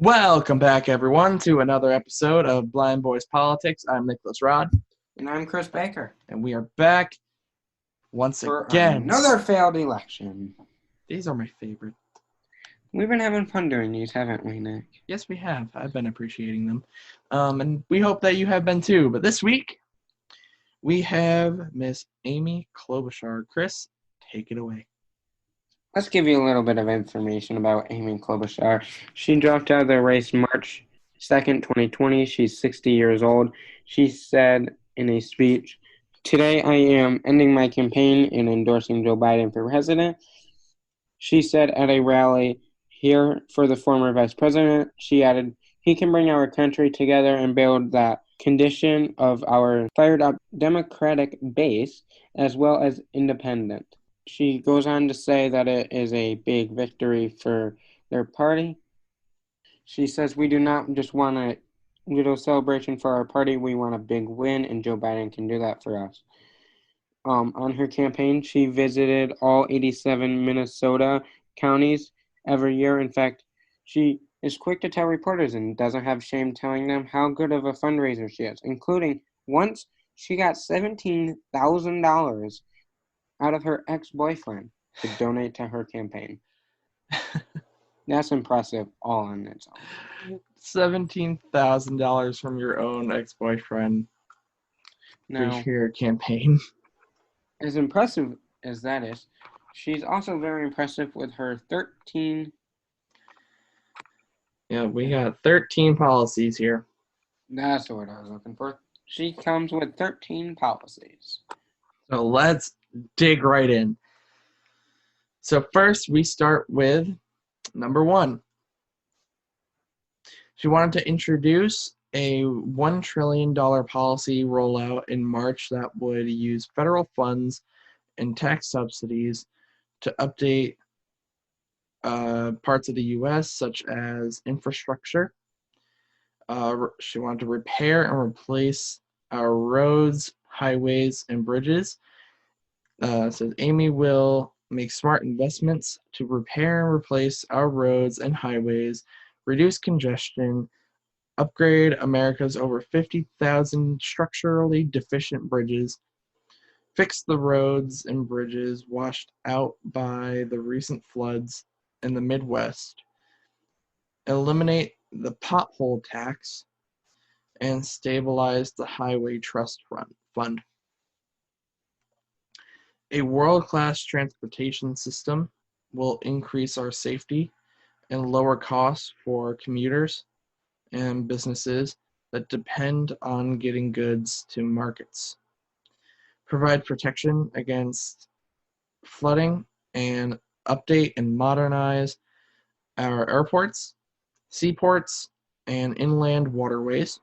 Welcome back, everyone, to another episode of Blind Boys Politics. I'm Nicholas Rod, And I'm Chris Baker. and we are back once For again. another failed election. These are my favorite. We've been having fun doing these, haven't we, Nick? Yes, we have. I've been appreciating them. And we hope that you have been too. But this week, we have Miss Amy Klobuchar. Chris, take it away. Let's give you a little bit of information about Amy Klobuchar. She dropped out of the race March 2nd, 2020. She's 60 years old. She said in a speech, "Today I am ending my campaign and endorsing Joe Biden for president." She said at a rally here for the former vice president, she added, "He can bring our country together and build that condition of our fired-up Democratic base as well as independent." She goes on to say that it is a big victory for their party. She says, "We do not just want a little celebration for our party. We want a big win, and Joe Biden can do that for us." On her campaign, she visited all 87 Minnesota counties every year. In fact, she is quick to tell reporters and doesn't have shame telling them how good of a fundraiser she is, including once she got $17,000 out of her ex-boyfriend to donate to her campaign. That's impressive all on its own. $17,000 from your own ex-boyfriend Now, for your campaign. as impressive as that is, she's also very impressive with her 13... Yeah, we got 13 policies here. That's the word I was looking for. She comes with 13 policies. So let's dig right in. So first, we start with number one. She wanted to introduce a $1 trillion policy rollout in March that would use federal funds and tax subsidies to update parts of the U.S., such as infrastructure. She wanted to repair and replace our roads, highways, and bridges. Says Amy will make smart investments to repair and replace our roads and highways, reduce congestion, upgrade America's over 50,000 structurally deficient bridges, fix the roads and bridges washed out by the recent floods in the Midwest, eliminate the pothole tax, and stabilize the Highway Trust Fund. A world-class transportation system will increase our safety and lower costs for commuters and businesses that depend on getting goods to markets. Provide protection against flooding and update and modernize our airports, seaports, and inland waterways.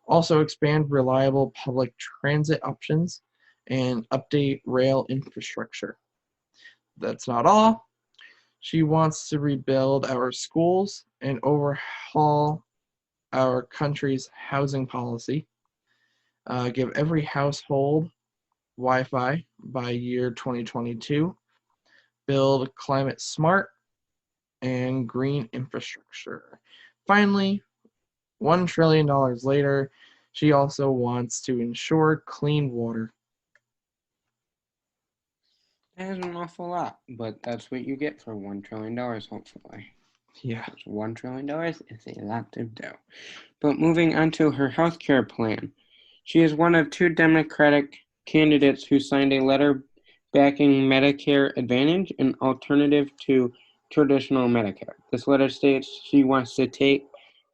Also expand reliable public transit options and update rail infrastructure. That's not all. She wants to rebuild our schools and overhaul our country's housing policy. Give every household Wi-Fi by year 2022. Build climate smart and green infrastructure. Finally, $1 trillion later, she also wants to ensure clean water. That is an awful lot, but that's what you get for $1 trillion, hopefully. Yeah. $1 trillion is a lot to do. But moving on to her health care plan. She is one of two Democratic candidates who signed a letter backing Medicare Advantage, an alternative to traditional Medicare. This letter states she wants to take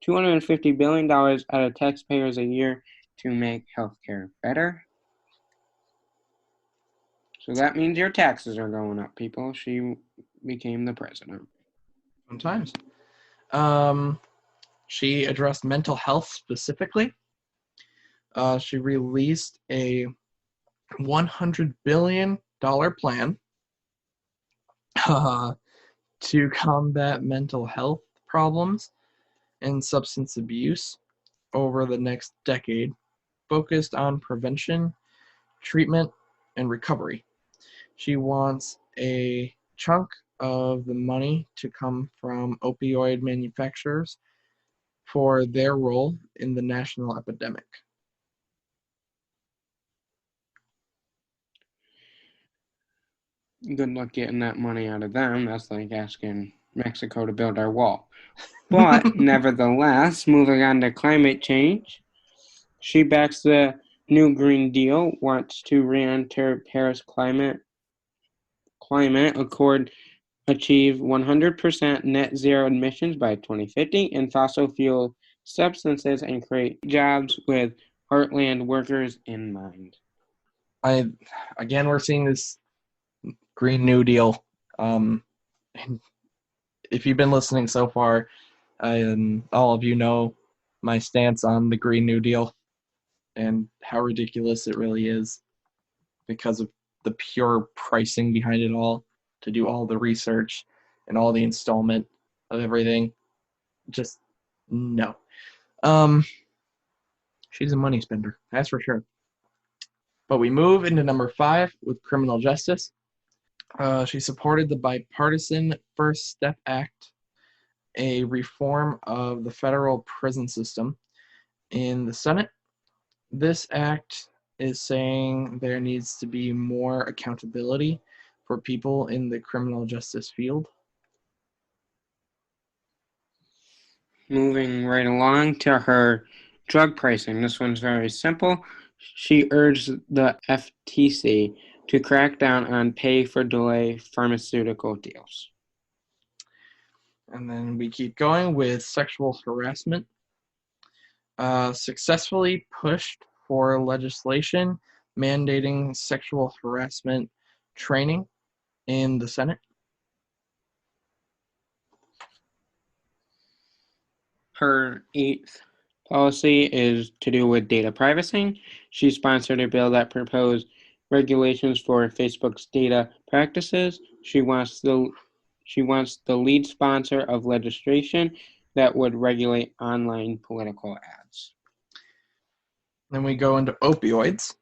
$250 billion out of taxpayers a year to make healthcare better. So that means your taxes are going up, people. She became the president. Sometimes. She addressed mental health specifically. She released a $100 billion plan to combat mental health problems and substance abuse over the next decade, focused on prevention, treatment, and recovery. She wants a chunk of the money to come from opioid manufacturers for their role in the national epidemic. Good luck getting that money out of them. That's like asking Mexico to build our wall. But nevertheless, moving on to climate change, she backs the new Green Deal, wants to re-enter Paris climate accord, achieve 100% net zero emissions by 2050 in fossil fuel substances, and create jobs with heartland workers in mind. Again, we're seeing this Green New Deal. And if you've been listening so far, and all of you know my stance on the Green New Deal and how ridiculous it really is because of the pure pricing behind it all, to do all the research and all the installment of everything. Just no. She's a money spender, that's for sure. But we move into number 5 with criminal justice. She supported the bipartisan First Step Act, a reform of the federal prison system in the Senate. This act is saying there needs to be more accountability for people in the criminal justice field. Moving right along to her drug pricing. This one's very simple. She urged the FTC to crack down on pay-for-delay pharmaceutical deals. And then we keep going with sexual harassment. Successfully pushed for legislation mandating sexual harassment training in the Senate. Her 8th policy is to do with data privacy. She sponsored a bill that proposed regulations for Facebook's data practices. She wants the lead sponsor of legislation that would regulate online political ads. Then we go into opioids.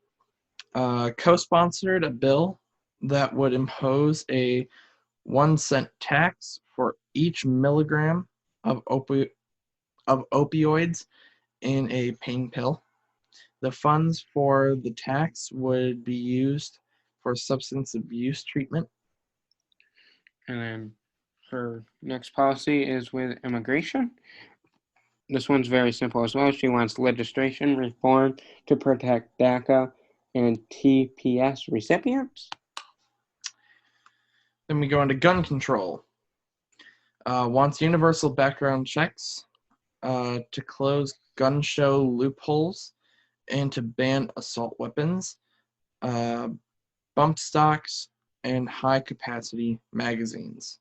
Co-sponsored a bill that would impose a 1 cent tax for each milligram of opioids in a pain pill. The funds for the tax would be used for substance abuse treatment. And then her next policy is with immigration. This one's very simple as well. She wants legislation reform to protect DACA and TPS recipients. Then we go into gun control. Wants universal background checks to close gun show loopholes and to ban assault weapons, bump stocks, and high-capacity magazines.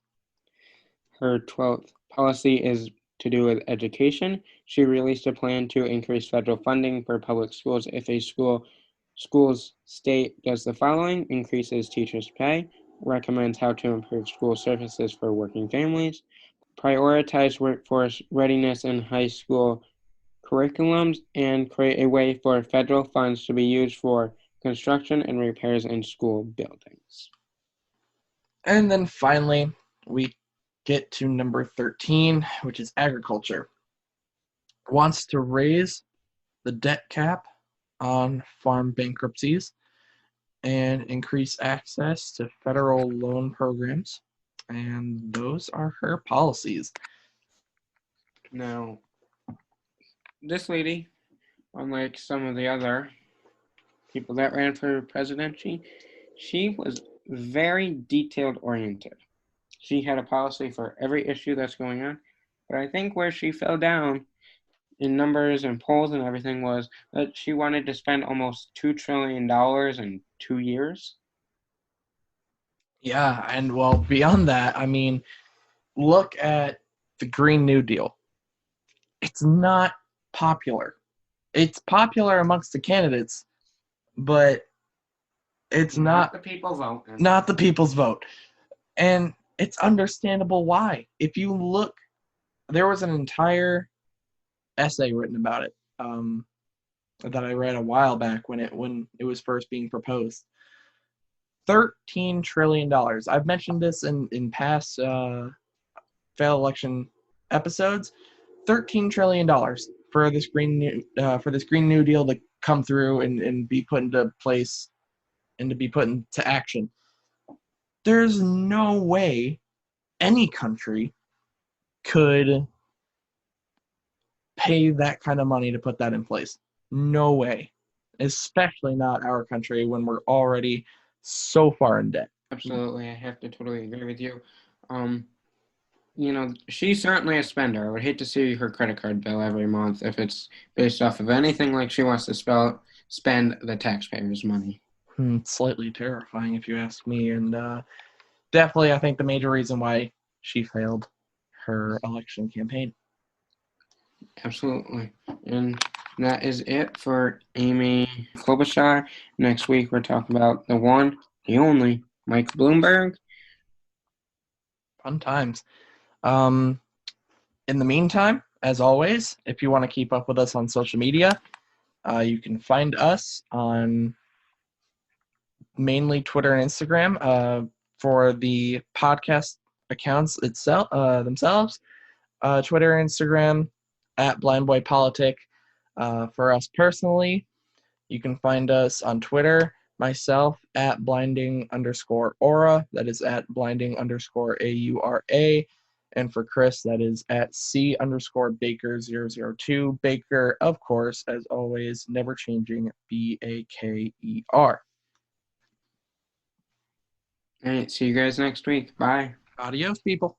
Her 12th policy is to do with education. She released a plan to increase federal funding for public schools if a school's state does the following: increases teachers' pay, recommends how to improve school services for working families, prioritize workforce readiness in high school curriculums, and create a way for federal funds to be used for construction and repairs in school buildings. And then finally, we get to number 13, which is agriculture. Wants to raise the debt cap on farm bankruptcies and increase access to federal loan programs. And those are her policies. Now, this lady, unlike some of the other people that ran for presidency, she was very detailed oriented. She had a policy for every issue that's going on. But I think where she fell down in numbers and polls and everything was that she wanted to spend almost $2 trillion in 2 years. Yeah, and well, beyond that, I mean, look at the Green New Deal. It's not popular. It's popular amongst the candidates, but it's not the people vote. Not the people's vote. And it's understandable why. If you look, there was an entire essay written about it that I read a while back when it was first being proposed. $13 trillion. I've mentioned this in past failed election episodes. $13 trillion for this Green New Deal to come through and be put into place and to be put into action. There's no way any country could pay that kind of money to put that in place. No way. Especially not our country when we're already so far in debt. Absolutely, I have to totally agree with you. She's certainly a spender. I would hate to see her credit card bill every month if it's based off of anything like she wants to spend the taxpayers' money. Slightly terrifying, if you ask me. And definitely, I think the major reason why she failed her election campaign. Absolutely. And that is it for Amy Klobuchar. Next week, we're talking about the one, the only, Mike Bloomberg. Fun times. In the meantime, as always, if you want to keep up with us on social media, you can find us on mainly Twitter and Instagram for the podcast accounts themselves. Twitter and Instagram at blindboypolitic. For us personally, you can find us on Twitter, myself at blinding_aura. That is at blinding_AURA. And for Chris, that is at C_Baker002. Baker, of course, as always, never changing, BAKER. All right, see you guys next week. Bye. Adios, people.